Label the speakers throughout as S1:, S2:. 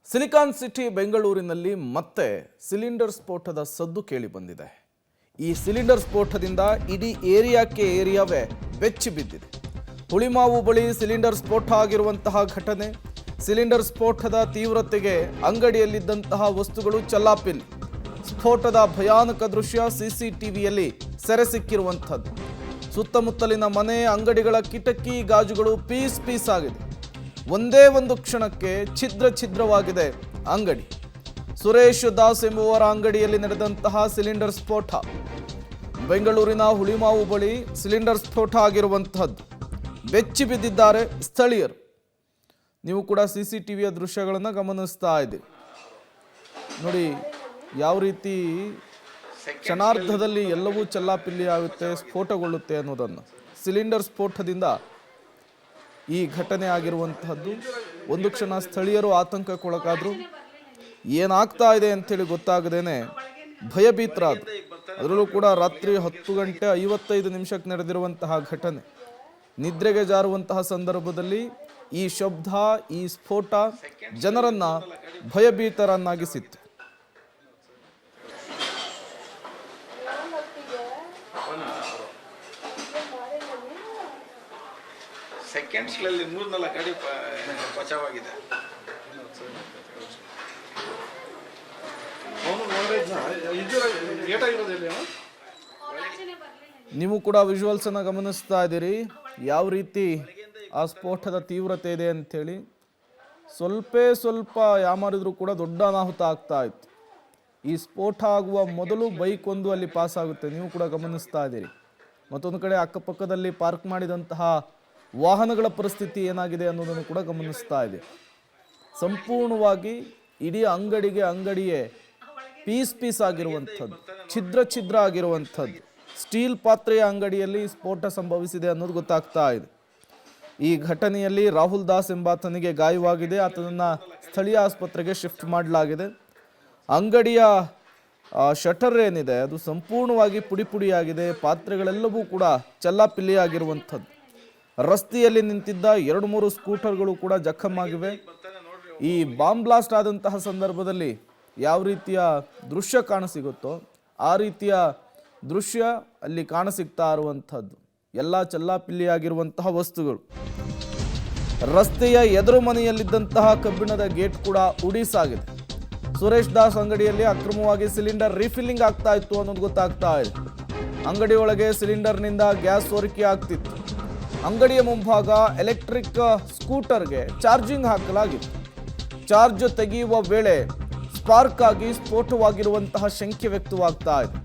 S1: Silicon city ಬೆಂಗಳೂರಿನಲ್ಲಿ ಮತ್ತೆ cylinder ಸ್ಫೋಟದ ಸದ್ದು ಕೇಳಿ ಬಂದಿದೆ. ಈ ಸಿಲಿಂಡರ್ ಸ್ಫೋಟದಿಂದ ಇಡೀ ಏರಿಯಾವೇ ಬೆಚ್ಚಿ ಬಿದ್ದಿದೆ. ಹುಳಿಮಾವು ಬಳಿ ಸಿಲಿಂಡರ್ ಸ್ಫೋಟ ಆಗಿರುವಂತಹ ಘಟನೆ, ಸಿಲಿಂಡರ್ ಸ್ಫೋಟದ ತೀವ್ರತೆಗೆ ಅಂಗಡಿಯಲ್ಲಿದ್ದಂತಹ ವಸ್ತುಗಳು ಚಲ್ಲಾಪಿಲ್ಲಿ. ಸ್ಫೋಟದ ಭಯಾನಕ ದೃಶ್ಯ ಸಿಸಿಟಿವಿಯಲ್ಲಿ ಸೆರೆ ಸಿಕ್ಕಿರುವಂಥದ್ದು. ಸುತ್ತಮುತ್ತಲಿನ ಮನೆ, ಅಂಗಡಿಗಳ ಕಿಟಕಿ, ಗಾಜುಗಳು ಪೀಸ್ ಆಗಿದೆ. ಒಂದೇ ಒಂದು ಕ್ಷಣಕ್ಕೆ ಛಿದ್ರವಾಗಿದೆ ಅಂಗಡಿ. ಸುರೇಶ್ ದಾಸ್ ಎಂಬುವರ ಅಂಗಡಿಯಲ್ಲಿ ನಡೆದಂತಹ ಸಿಲಿಂಡರ್ ಸ್ಫೋಟ. ಬೆಂಗಳೂರಿನ ಹುಳಿಮಾವು ಬಳಿ ಸಿಲಿಂಡರ್ ಸ್ಫೋಟ ಆಗಿರುವಂತಹದ್ದು. ಬೆಚ್ಚಿ ಬಿದ್ದಿದ್ದಾರೆ ಸ್ಥಳೀಯರು. ನೀವು ಕೂಡ ಸಿಸಿಟಿವಿಯ ದೃಶ್ಯಗಳನ್ನು ಗಮನಿಸ್ತಾ ಇದ್ದೀರಿ. ನೋಡಿ ಯಾವ ರೀತಿ ಕ್ಷಣಾರ್ಧದಲ್ಲಿ ಎಲ್ಲವೂ ಚಲ್ಲಾಪಿಲ್ಲಿ ಆಗುತ್ತೆ, ಸ್ಫೋಟಗೊಳ್ಳುತ್ತೆ ಅನ್ನೋದನ್ನು. ಸಿಲಿಂಡರ್ ಸ್ಫೋಟದಿಂದ ಈ ಘಟನೆ ಆಗಿರುವಂತಹದ್ದು. ಒಂದು ಕ್ಷಣ ಸ್ಥಳೀಯರು ಆತಂಕಕ್ಕೊಳಗಾದ್ರು. ಏನಾಗ್ತಾ ಇದೆ ಅಂತೇಳಿ ಗೊತ್ತಾಗದೇನೆ ಭಯಭೀತರಾದ್ರು. ಅದರಲ್ಲೂ ಕೂಡ ರಾತ್ರಿ 10:55 ನಡೆದಿರುವಂತಹ ಘಟನೆ. ನಿದ್ರೆಗೆ ಜಾರುವಂತಹ ಸಂದರ್ಭದಲ್ಲಿ ಈ ಶಬ್ದ, ಈ ಸ್ಫೋಟ ಜನರನ್ನ ಭಯಭೀತರನ್ನಾಗಿಸಿತ್ತು.
S2: ಸೆಕೆಂಡ್ಸ್ಗಳಲ್ಲಿ 3-4 ಗಾಡಿ ಬಚಾವಾಗಿದೆ.
S1: ನೀವು ಕೂಡ ವಿಜುವಲ್ಸ್ ಅನ್ನ ಗಮನಿಸ್ತಾ ಇದ್ದೀರಿ ಯಾವ ರೀತಿ ಆ ಸ್ಫೋಟದ ತೀವ್ರತೆ ಇದೆ ಅಂತೇಳಿ. ಸ್ವಲ್ಪ ಯಾಮಾರಿದ್ರು ಕೂಡ ದೊಡ್ಡ ಅನಾಹುತ ಆಗ್ತಾ ಇತ್ತು. ಈ ಸ್ಫೋಟ ಆಗುವ ಮೊದಲು ಬೈಕ್ ಒಂದು ಅಲ್ಲಿ ಪಾಸ್ ಆಗುತ್ತೆ, ನೀವು ಕೂಡ ಗಮನಿಸ್ತಾ ಇದ್ದೀರಿ. ಮತ್ತೊಂದು ಕಡೆ ಅಕ್ಕಪಕ್ಕದಲ್ಲಿ ಪಾರ್ಕ್ ಮಾಡಿದಂತಹ ವಾಹನಗಳ ಪರಿಸ್ಥಿತಿ ಏನಾಗಿದೆ ಅನ್ನೋದನ್ನು ಕೂಡ ಗಮನಿಸ್ತಾ ಇದೆ. ಸಂಪೂರ್ಣವಾಗಿ ಇಡೀ ಅಂಗಡಿಯೇ ಪೀಸ್ ಆಗಿರುವಂಥದ್ದು, ಛಿದ್ರ ಆಗಿರುವಂಥದ್ದು. ಸ್ಟೀಲ್ ಪಾತ್ರೆಯ ಅಂಗಡಿಯಲ್ಲಿ ಸ್ಫೋಟ ಸಂಭವಿಸಿದೆ ಅನ್ನೋದು ಗೊತ್ತಾಗ್ತಾ ಇದೆ. ಈ ಘಟನೆಯಲ್ಲಿ ರಾಹುಲ್ ದಾಸ್ ಎಂಬಾತನಿಗೆ ಗಾಯವಾಗಿದೆ. ಆತನನ್ನು ಸ್ಥಳೀಯ ಆಸ್ಪತ್ರೆಗೆ ಶಿಫ್ಟ್ ಮಾಡಲಾಗಿದೆ. ಅಂಗಡಿಯ ಶಟರ್ ಏನಿದೆ ಅದು ಸಂಪೂರ್ಣವಾಗಿ ಪುಡಿಯಾಗಿದೆ. ಪಾತ್ರೆಗಳೆಲ್ಲವೂ ಕೂಡ ಚಲ್ಲಾಪಿಲ್ಲಿ ಆಗಿರುವಂಥದ್ದು. ರಸ್ತೆಯಲ್ಲಿ ನಿಂತಿದ್ದ 2-3 ಸ್ಕೂಟರ್ಗಳು ಕೂಡ ಜಖಮ್ಮಾಗಿವೆ. ಈ ಬಾಂಬ್ ಬ್ಲಾಸ್ಟ್ ಆದಂತಹ ಸಂದರ್ಭದಲ್ಲಿ ಯಾವ ರೀತಿಯ ದೃಶ್ಯ ಕಾಣಸಿಗುತ್ತೋ ಆ ರೀತಿಯ ದೃಶ್ಯ ಅಲ್ಲಿ ಕಾಣಸಿಗ್ತಾ ಇರುವಂಥದ್ದು. ಎಲ್ಲ ಚಲ್ಲಾಪಿಲ್ಲಿಯಾಗಿರುವಂತಹ ವಸ್ತುಗಳು. ರಸ್ತೆಯ ಎದುರು ಮನೆಯಲ್ಲಿದ್ದಂತಹ ಕಬ್ಬಿಣದ ಗೇಟ್ ಕೂಡ ಉಡಿಸಾಗಿದೆ. ಸುರೇಶ್ ದಾಸ್ ಅಂಗಡಿಯಲ್ಲಿ ಅಕ್ರಮವಾಗಿ ಸಿಲಿಂಡರ್ ರೀಫಿಲ್ಲಿಂಗ್ ಆಗ್ತಾ ಇತ್ತು ಅನ್ನೋದು ಗೊತ್ತಾಗ್ತಾ ಇದೆ. ಅಂಗಡಿಯೊಳಗೆ ಸಿಲಿಂಡರ್ನಿಂದ ಗ್ಯಾಸ್ ಸೋರಿಕೆ ಆಗ್ತಿತ್ತು. ಅಂಗಡಿಯ ಮುಂಭಾಗ ಎಲೆಕ್ಟ್ರಿಕ್ ಸ್ಕೂಟರ್ಗೆ ಚಾರ್ಜಿಂಗ್ ಹಾಕಲಾಗಿತ್ತು. ಚಾರ್ಜ್ ತೆಗೆಯುವ ವೇಳೆ ಸ್ಪಾರ್ಕ್ ಆಗಿ ಸ್ಫೋಟವಾಗಿರುವಂತಹ ಶಂಕೆ ವ್ಯಕ್ತವಾಗ್ತಾ ಇದೆ.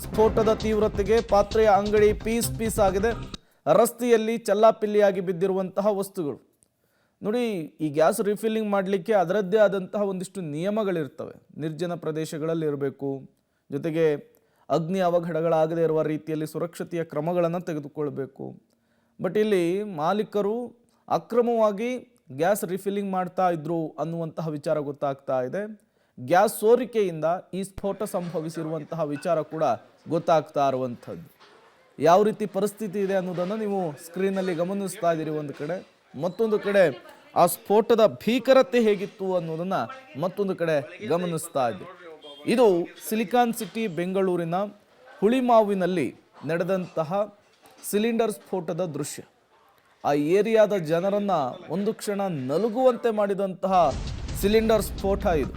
S1: ಸ್ಫೋಟದ ತೀವ್ರತೆಗೆ ಪಾತ್ರೆಯ ಅಂಗಡಿ ಪೀಸ್ ಆಗಿದೆ. ರಸ್ತೆಯಲ್ಲಿ ಚಲ್ಲಾಪಿಲ್ಲಿಯಾಗಿ ಬಿದ್ದಿರುವಂತಹ ವಸ್ತುಗಳು. ನೋಡಿ, ಈ ಗ್ಯಾಸ್ ರಿಫಿಲ್ಲಿಂಗ್ ಮಾಡಲಿಕ್ಕೆ ಅದರದ್ದೇ ಆದಂತಹ ಒಂದಿಷ್ಟು ನಿಯಮಗಳಿರ್ತವೆ. ನಿರ್ಜನ ಪ್ರದೇಶಗಳಲ್ಲಿ ಇರಬೇಕು, ಜೊತೆಗೆ ಅಗ್ನಿ ಅವಘಡಗಳಾಗದೇ ಇರುವ ರೀತಿಯಲ್ಲಿ ಸುರಕ್ಷತೆಯ ಕ್ರಮಗಳನ್ನು ತೆಗೆದುಕೊಳ್ಬೇಕು. ಬಟ್ ಇಲ್ಲಿ ಮಾಲೀಕರು ಅಕ್ರಮವಾಗಿ ಗ್ಯಾಸ್ ರಿಫಿಲ್ಲಿಂಗ್ ಮಾಡ್ತಾ ಇದ್ರು ಅನ್ನುವಂತಹ ವಿಚಾರ ಗೊತ್ತಾಗ್ತಾ ಇದೆ. ಗ್ಯಾಸ್ ಸೋರಿಕೆಯಿಂದ ಈ ಸ್ಫೋಟ ಸಂಭವಿಸಿರುವಂತಹ ವಿಚಾರ ಕೂಡ ಗೊತ್ತಾಗ್ತಾ ಇರುವಂಥದ್ದು. ಯಾವ ರೀತಿ ಪರಿಸ್ಥಿತಿ ಇದೆ ಅನ್ನೋದನ್ನು ನೀವು ಸ್ಕ್ರೀನಲ್ಲಿ ಗಮನಿಸ್ತಾ ಇದ್ದೀರಿ ಒಂದು ಕಡೆ. ಮತ್ತೊಂದು ಕಡೆ ಆ ಸ್ಫೋಟದ ಭೀಕರತೆ ಹೇಗಿತ್ತು ಅನ್ನೋದನ್ನು ಮತ್ತೊಂದು ಕಡೆ ಗಮನಿಸ್ತಾ ಇದ್ದೀರಿ. ಇದು ಸಿಲಿಕಾನ್ ಸಿಟಿ ಬೆಂಗಳೂರಿನ ಹುಳಿಮಾವಿನಲ್ಲಿ ನಡೆದಂತಹ ಸಿಲಿಂಡರ್ ಸ್ಫೋಟದ ದೃಶ್ಯ. ಆ ಏರಿಯಾದ ಜನರನ್ನ ಒಂದು ಕ್ಷಣ ನಲುಗುವಂತೆ ಮಾಡಿದಂತಹ ಸಿಲಿಂಡರ್ ಸ್ಫೋಟ ಇದು.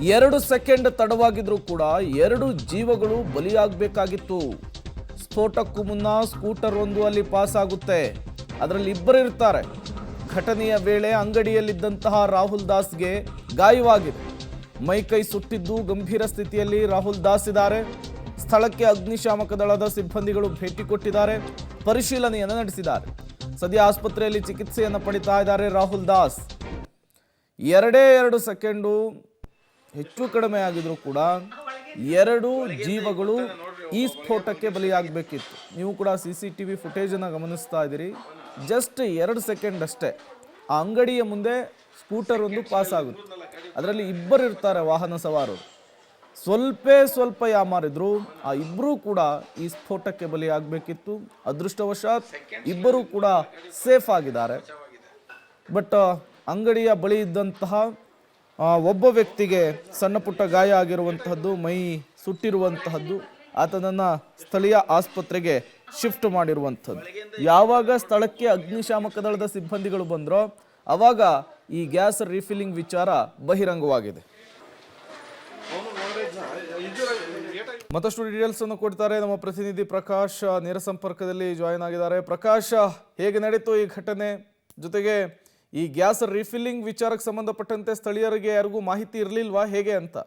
S1: 2 ಸೆಕೆಂಡ್ ತಡವಾಗಿದ್ರೂ ಕೂಡ 2 ಜೀವಗಳು ಬಲಿಯಾಗಬೇಕಾಗಿತ್ತು. ಸ್ಫೋಟಕ್ಕೂ ಮುನ್ನ ಸ್ಕೂಟರ್ ಒಂದು ಅಲ್ಲಿ ಪಾಸ್ ಆಗುತ್ತೆ, ಅದರಲ್ಲಿ ಇಬ್ಬರು ಇರ್ತಾರೆ. ಘಟನೆಯ ವೇಳೆ ಅಂಗಡಿಯಲ್ಲಿದ್ದಂತಹ ರಾಹುಲ್ ದಾಸ್ಗೆ ಗಾಯವಾಗಿದೆ. ಮೈಕೈ ಸುಟ್ಟಿದ್ದು ಗಂಭೀರ ಸ್ಥಿತಿಯಲ್ಲಿ ರಾಹುಲ್ ದಾಸ್ ಇದ್ದಾರೆ. ಸ್ಥಳಕ್ಕೆ ಅಗ್ನಿಶಾಮಕ ದಳದ ಸಿಬ್ಬಂದಿಗಳು ಭೇಟಿ ಕೊಟ್ಟಿದ್ದಾರೆ, ಪರಿಶೀಲನೆಯನ್ನು ನಡೆಸಿದ್ದಾರೆ. ಸದ್ಯ ಆಸ್ಪತ್ರೆಯಲ್ಲಿ ಚಿಕಿತ್ಸೆಯನ್ನು ಪಡಿತಾ ಇದ್ದಾರೆ ರಾಹುಲ್ ದಾಸ್. 2 ಸೆಕೆಂಡು ಹೆಚ್ಚು ಕಡಿಮೆ ಆಗಿದ್ರು ಕೂಡ 2 ಜೀವಗಳು ಈ ಸ್ಫೋಟಕ್ಕೆ ಬಲಿಯಾಗಬೇಕಿತ್ತು. ನೀವು ಕೂಡ ಸಿಸಿಟಿವಿ ಫುಟೇಜನ್ನು ಗಮನಿಸ್ತಾ ಇದ್ದೀರಿ. ಜಸ್ಟ್ 2 ಸೆಕೆಂಡ್ ಅಷ್ಟೇ ಆ ಅಂಗಡಿಯ ಮುಂದೆ ಸ್ಕೂಟರ್ ಒಂದು ಪಾಸ್ ಆಗುತ್ತೆ. ಅದರಲ್ಲಿ ಇಬ್ಬರು ಇರ್ತಾರೆ ವಾಹನ ಸವಾರರು. ಸ್ವಲ್ಪ ಯಾಮಾರಿದ್ರು ಆ ಇಬ್ಬರೂ ಕೂಡ ಈ ಸ್ಫೋಟಕ್ಕೆ ಬಲಿಯಾಗಬೇಕಿತ್ತು. ಅದೃಷ್ಟವಶಾತ್ ಇಬ್ಬರೂ ಕೂಡ ಸೇಫ್ ಆಗಿದ್ದಾರೆ. ಬಟ್ ಅಂಗಡಿಯ ಬಳಿ ಇದ್ದಂತಹ ಒಬ್ಬ ವ್ಯಕ್ತಿಗೆ ಸಣ್ಣ ಪುಟ್ಟ ಗಾಯ ಆಗಿರುವಂತಹದ್ದು, ಮೈ ಸುಟ್ಟಿರುವಂತಹದ್ದು. ಆತನನ್ನು ಸ್ಥಳೀಯ ಆಸ್ಪತ್ರೆಗೆ ಶಿಫ್ಟ್ ಮಾಡಿರುವಂಥದ್ದು. ಯಾವಾಗ ಸ್ಥಳಕ್ಕೆ ಅಗ್ನಿಶಾಮಕ ದಳದ ಸಿಬ್ಬಂದಿಗಳು ಬಂದರೋ ಆವಾಗ ಈ ಗ್ಯಾಸ್ ರೀಫಿಲ್ಲಿಂಗ್ ವಿಚಾರ ಬಹಿರಂಗವಾಗಿದೆ. ಮತ್ತಷ್ಟು ಡೀಟೇಲ್ಸ್ ಅನ್ನು ಕೊಡ್ತಾರೆ ನಮ್ಮ ಪ್ರತಿನಿಧಿ ಪ್ರಕಾಶ್, ನೇರ ಸಂಪರ್ಕದಲ್ಲಿ ಜಾಯಿನ್ ಆಗಿದ್ದಾರೆ. ಪ್ರಕಾಶ್, ಹೇಗೆ ನಡೀತು ಈ ಘಟನೆ? ಜೊತೆಗೆ ಈ ಗ್ಯಾಸ್ ರೀಫಿಲ್ಲಿಂಗ್ ವಿಚಾರಕ್ಕೆ ಸಂಬಂಧಪಟ್ಟಂತೆ ಸ್ಥಳೀಯರಿಗೆ ಯಾರಿಗೂ ಮಾಹಿತಿ ಇರಲಿಲ್ವಾ, ಹೇಗೆ ಅಂತ?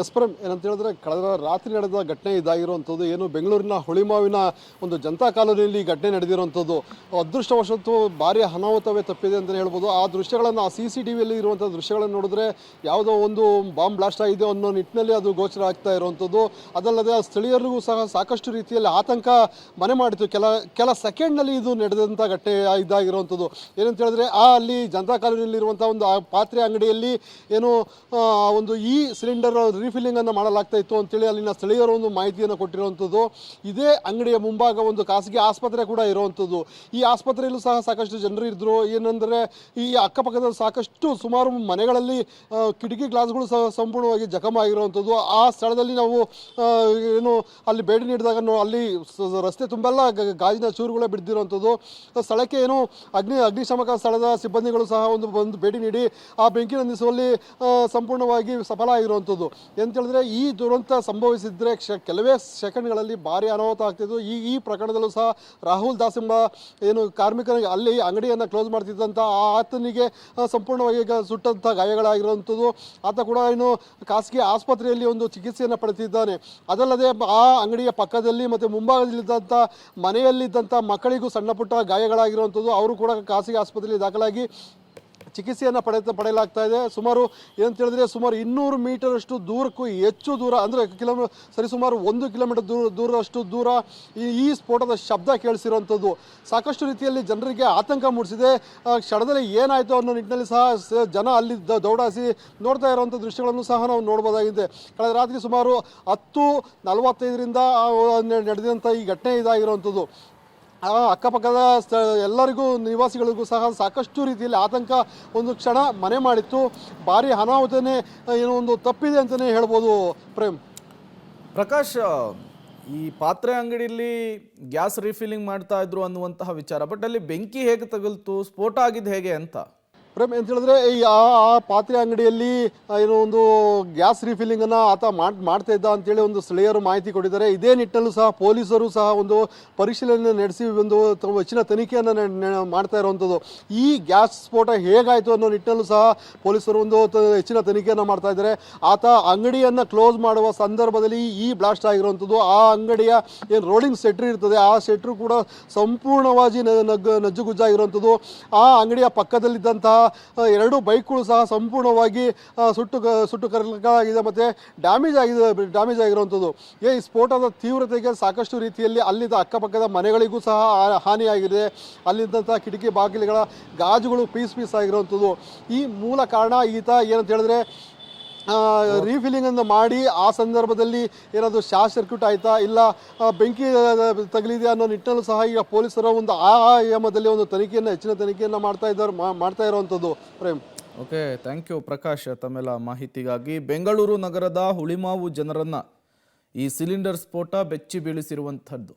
S3: ಎಸ್ಪರಂ ಏನಂತ ಹೇಳಿದ್ರೆ, ಕಳೆದ ರಾತ್ರಿ ನಡೆದ ಘಟನೆ ಇದಾಗಿರುವಂಥದ್ದು. ಏನು ಬೆಂಗಳೂರಿನ ಹುಳಿಮಾವಿನ ಒಂದು ಜನತಾ ಕಾಲೋನಿಯಲ್ಲಿ ಘಟನೆ ನಡೆದಿರುವಂಥದ್ದು. ಅದೃಷ್ಟವಶತ್ತು ಭಾರಿ ಅನಾಹುತವೇ ತಪ್ಪಿದೆ ಅಂತಲೇ ಹೇಳ್ಬೋದು. ಆ ದೃಶ್ಯಗಳನ್ನು, ಆ CCTVಯಲ್ಲಿ ಇರುವಂಥ ದೃಶ್ಯಗಳನ್ನು ನೋಡಿದ್ರೆ ಯಾವುದೋ ಒಂದು ಬಾಂಬ್ ಬ್ಲಾಸ್ಟ್ ಆಗಿದೆ ಅನ್ನೋ ನಿಟ್ಟಿನಲ್ಲಿ ಅದು ಗೋಚರ ಆಗ್ತಾ ಇರುವಂಥದ್ದು. ಅದಲ್ಲದೆ ಆ ಸ್ಥಳೀಯರಿಗೂ ಸಹ ಸಾಕಷ್ಟು ರೀತಿಯಲ್ಲಿ ಆತಂಕ ಮನೆ ಮಾಡಿತು. ಕೆಲ ಸೆಕೆಂಡ್ನಲ್ಲಿ ಇದು ನಡೆದಂಥ ಘಟನೆ ಇದಾಗಿರುವಂಥದ್ದು. ಏನಂತ ಹೇಳಿದ್ರೆ, ಅಲ್ಲಿ ಜನತಾ ಕಾಲೋನಿಯಲ್ಲಿ ಇರುವಂಥ ಒಂದು ಪಾತ್ರೆ ಅಂಗಡಿಯಲ್ಲಿ ಏನು ಒಂದು ಈ ಸಿಲಿಂಡರ್ ರೀಫಿಲ್ಲಿಂಗ್ ಅನ್ನು ಮಾಡಲಾಗ್ತಾ ಇತ್ತು ಅಂತೇಳಿ ಅಲ್ಲಿನ ಸ್ಥಳೀಯರು ಒಂದು ಮಾಹಿತಿಯನ್ನು ಕೊಟ್ಟಿರುವಂಥದ್ದು. ಇದೇ ಅಂಗಡಿಯ ಮುಂಭಾಗ ಒಂದು ಖಾಸಗಿ ಆಸ್ಪತ್ರೆ ಕೂಡ ಇರುವಂಥದ್ದು. ಈ ಆಸ್ಪತ್ರೆಯಲ್ಲೂ ಸಹ ಸಾಕಷ್ಟು ಜನರು ಇದ್ದರು. ಏನಂದರೆ, ಈ ಅಕ್ಕಪಕ್ಕದ ಸಾಕಷ್ಟು ಸುಮಾರು ಮನೆಗಳಲ್ಲಿ ಕಿಟಕಿ ಗ್ಲಾಸ್ಗಳು ಸಹ ಸಂಪೂರ್ಣವಾಗಿ ಜಖಮ ಆಗಿರುವಂಥದ್ದು. ಆ ಸ್ಥಳದಲ್ಲಿ ನಾವು ಏನು ಅಲ್ಲಿ ಭೇಟಿ ನೀಡಿದಾಗ ಅಲ್ಲಿ ರಸ್ತೆ ತುಂಬೆಲ್ಲ ಗಾಜಿನ ಚೂರುಗಳೇ ಬಿದ್ದಿರುವಂಥದ್ದು. ಸ್ಥಳಕ್ಕೆ ಏನು ಅಗ್ನಿಶಾಮಕ ಸ್ಥಳದ ಸಿಬ್ಬಂದಿಗಳು ಸಹ ಒಂದು ಭೇಟಿ ನೀಡಿ ಆ ಬೆಂಕಿ ನಂದಿಸುವಲ್ಲಿ ಸಂಪೂರ್ಣವಾಗಿ ಸಫಲ ಆಗಿರುವಂಥದ್ದು. ಎಂತ ಹೇಳಿದ್ರೆ, ಈ ದುರಂತ ಸಂಭವಿಸಿದ್ರೆ ಕೆಲವೇ ಸೆಕೆಂಡ್ಗಳಲ್ಲಿ ಭಾರಿ ಅನಾಹುತ ಆಗ್ತಿದ್ದು. ಈ ಪ್ರಕರಣದಲ್ಲೂ ಸಹ ರಾಹುಲ್ ದಾಸ್ ಎಂಬ ಏನು ಕಾರ್ಮಿಕನಿಗೆ ಅಲ್ಲಿ ಅಂಗಡಿಯನ್ನು ಕ್ಲೋಸ್ ಮಾಡ್ತಿದ್ದಂಥ ಆತನಿಗೆ ಸಂಪೂರ್ಣವಾಗಿ ಸುಟ್ಟಂಥ ಗಾಯಗಳಾಗಿರುವಂಥದ್ದು. ಆತ ಕೂಡ ಏನು ಖಾಸಗಿ ಆಸ್ಪತ್ರೆಯಲ್ಲಿ ಒಂದು ಚಿಕಿತ್ಸೆಯನ್ನು ಪಡೆದಿದ್ದಾನೆ. ಅದಲ್ಲದೆ ಆ ಅಂಗಡಿಯ ಪಕ್ಕದಲ್ಲಿ ಮತ್ತು ಮುಂಭಾಗದಲ್ಲಿದ್ದಂಥ ಮನೆಯಲ್ಲಿದ್ದಂಥ ಮಕ್ಕಳಿಗೂ ಸಣ್ಣ ಪುಟ್ಟ ಗಾಯಗಳಾಗಿರುವಂಥದ್ದು. ಅವರು ಕೂಡ ಖಾಸಗಿ ಆಸ್ಪತ್ರೆಯಲ್ಲಿ ದಾಖಲಾಗಿ ಚಿಕಿತ್ಸೆಯನ್ನು ಪಡೆಯಲಾಗ್ತಾ ಇದೆ. ಸುಮಾರು ಏನಂತ ಹೇಳಿದ್ರೆ, ಸುಮಾರು 200 ಮೀಟರಷ್ಟು ದೂರಕ್ಕೂ ಹೆಚ್ಚು ದೂರ, ಅಂದರೆ ಸರಿಸುಮಾರು 1 ಕಿಲೋಮೀಟರ್ ದೂರಷ್ಟು ದೂರ ಈ ಸ್ಫೋಟದ ಶಬ್ದ ಕೇಳಿಸಿರುವಂಥದ್ದು ಸಾಕಷ್ಟು ರೀತಿಯಲ್ಲಿ ಜನರಿಗೆ ಆತಂಕ ಮೂಡಿಸಿದೆ. ಕ್ಷಣದಲ್ಲಿ ಏನಾಯಿತು ಅನ್ನೋ ನಿಟ್ಟಿನಲ್ಲಿ ಸಹ ಜನ ಅಲ್ಲಿ ದೌಡಾಸಿ ನೋಡ್ತಾ ಇರುವಂಥ ದೃಶ್ಯಗಳನ್ನು ಸಹ ನಾವು ನೋಡ್ಬೋದಾಗಿದೆ. ಕಳೆದ ರಾತ್ರಿ ಸುಮಾರು 10:45ರಿಂದ ನಡೆದಂಥ ಈ ಘಟನೆ ಇದಾಗಿರುವಂಥದ್ದು. ಅಕ್ಕಪಕ್ಕದ ಎಲ್ಲರಿಗೂ, ನಿವಾಸಿಗಳಿಗೂ ಸಹ ಸಾಕಷ್ಟು ರೀತಿಯಲ್ಲಿ ಆತಂಕ ಒಂದು ಕ್ಷಣ ಮನೆ ಮಾಡಿತ್ತು. ಭಾರಿ ಅನಾಹುತನೇ ಏನೋ ಒಂದು ತಪ್ಪಿದೆ ಅಂತಲೇ ಹೇಳ್ಬೋದು. ಪ್ರೇಮ್,
S1: ಪ್ರಕಾಶ್, ಈ ಪಾತ್ರೆ ಅಂಗಡಿಯಲ್ಲಿ ಗ್ಯಾಸ್ ರೀಫಿಲ್ಲಿಂಗ್ ಮಾಡ್ತಾ ಇದ್ರು ಅನ್ನುವಂತಹ ವಿಚಾರ, ಬಟ್ ಅಲ್ಲಿ ಬೆಂಕಿ ಹೇಗೆ ತಗುಲ್ತು, ಸ್ಫೋಟ ಆಗಿದ್ದು ಹೇಗೆ ಅಂತ?
S3: ಪ್ರೇಮ್, ಅಂತ ಹೇಳಿದ್ರೆ, ಈ ಆ ಪಾತ್ರೆ ಅಂಗಡಿಯಲ್ಲಿ ಏನೋ ಒಂದು ಗ್ಯಾಸ್ ರೀಫಿಲ್ಲಿಂಗನ್ನು ಆತ ಮಾಡ್ತಾ ಇದ್ದ ಅಂತೇಳಿ ಒಂದು ಸ್ಥಳೀಯರು ಮಾಹಿತಿ ಕೊಟ್ಟಿದ್ದಾರೆ. ಇದೇ ನಿಟ್ಟಿನಲ್ಲೂ ಸಹ ಪೊಲೀಸರು ಸಹ ಒಂದು ಪರಿಶೀಲನೆ ನಡೆಸಿ ಒಂದು ಹೆಚ್ಚಿನ ತನಿಖೆಯನ್ನು ಮಾಡ್ತಾ ಇರುವಂಥದ್ದು. ಈ ಗ್ಯಾಸ್ ಸ್ಫೋಟ ಹೇಗಾಯಿತು ಅನ್ನೋ ನಿಟ್ಟಿನಲ್ಲೂ ಸಹ ಪೊಲೀಸರು ಒಂದು ಹೆಚ್ಚಿನ ತನಿಖೆಯನ್ನು ಮಾಡ್ತಾ ಇದ್ದಾರೆ. ಆತ ಅಂಗಡಿಯನ್ನು ಕ್ಲೋಸ್ ಮಾಡುವ ಸಂದರ್ಭದಲ್ಲಿ ಈ ಬ್ಲಾಸ್ಟ್ ಆಗಿರುವಂಥದ್ದು. ಆ ಅಂಗಡಿಯ ಏನು ರೋಲಿಂಗ್ ಶೆಟ್ರ್ ಇರ್ತದೆ, ಆ ಶೆಟ್ರು ಕೂಡ ಸಂಪೂರ್ಣವಾಗಿ ನಜ್ಜುಗುಜ್ಜಾಗಿರುವಂಥದ್ದು. ಆ ಅಂಗಡಿಯ ಪಕ್ಕದಲ್ಲಿದ್ದಂತಹ 2 ಬೈಕ್ಗಳು ಸಹ ಸಂಪೂರ್ಣವಾಗಿ ಸುಟ್ಟು ಕರಕಲಾಗಿದೆ ಮತ್ತು ಡ್ಯಾಮೇಜ್ ಆಗಿರುವಂಥದ್ದು. ಈ ಸ್ಫೋಟದ ತೀವ್ರತೆಗೆ ಸಾಕಷ್ಟು ರೀತಿಯಲ್ಲಿ ಅಲ್ಲಿದ್ದ ಅಕ್ಕಪಕ್ಕದ ಮನೆಗಳಿಗೂ ಸಹ ಹಾನಿಯಾಗಿದೆ. ಅಲ್ಲಿದ್ದಂಥ ಕಿಟಕಿ ಬಾಗಿಲುಗಳ ಗಾಜುಗಳು ಪೀಸ್ ಆಗಿರುವಂಥದ್ದು. ಈ ಮೂಲ ಕಾರಣ ಈತ ಏನಂತ ಹೇಳಿದ್ರೆ, ರೀಫಿಲ್ಲಿಂಗ್ ಅನ್ನು ಮಾಡಿ ಆ ಸಂದರ್ಭದಲ್ಲಿ ಏನಾದರೂ ಶಾರ್ಟ್ ಸರ್ಕ್ಯೂಟ್ ಆಯಿತಾ, ಇಲ್ಲ ಬೆಂಕಿ ತಗಲಿದೆ ಅನ್ನೋ ನಿಟ್ಟಿನಲ್ಲೂ ಸಹ ಈಗ ಪೊಲೀಸರು ಒಂದು ಆಯಾಮದಲ್ಲಿ ಒಂದು ಹೆಚ್ಚಿನ ತನಿಖೆಯನ್ನು ಮಾಡ್ತಾ ಇರುವಂಥದ್ದು. Prem,
S1: okay, thank you Prakash ತಮ್ಮೆಲ್ಲ ಮಾಹಿತಿಗಾಗಿ. ಬೆಂಗಳೂರು ನಗರದ ಹುಳಿಮಾವು ಜನರನ್ನ ಈ ಸಿಲಿಂಡರ್ ಸ್ಫೋಟ ಬೆಚ್ಚಿ ಬೀಳಿಸಿರುವಂಥದ್ದು.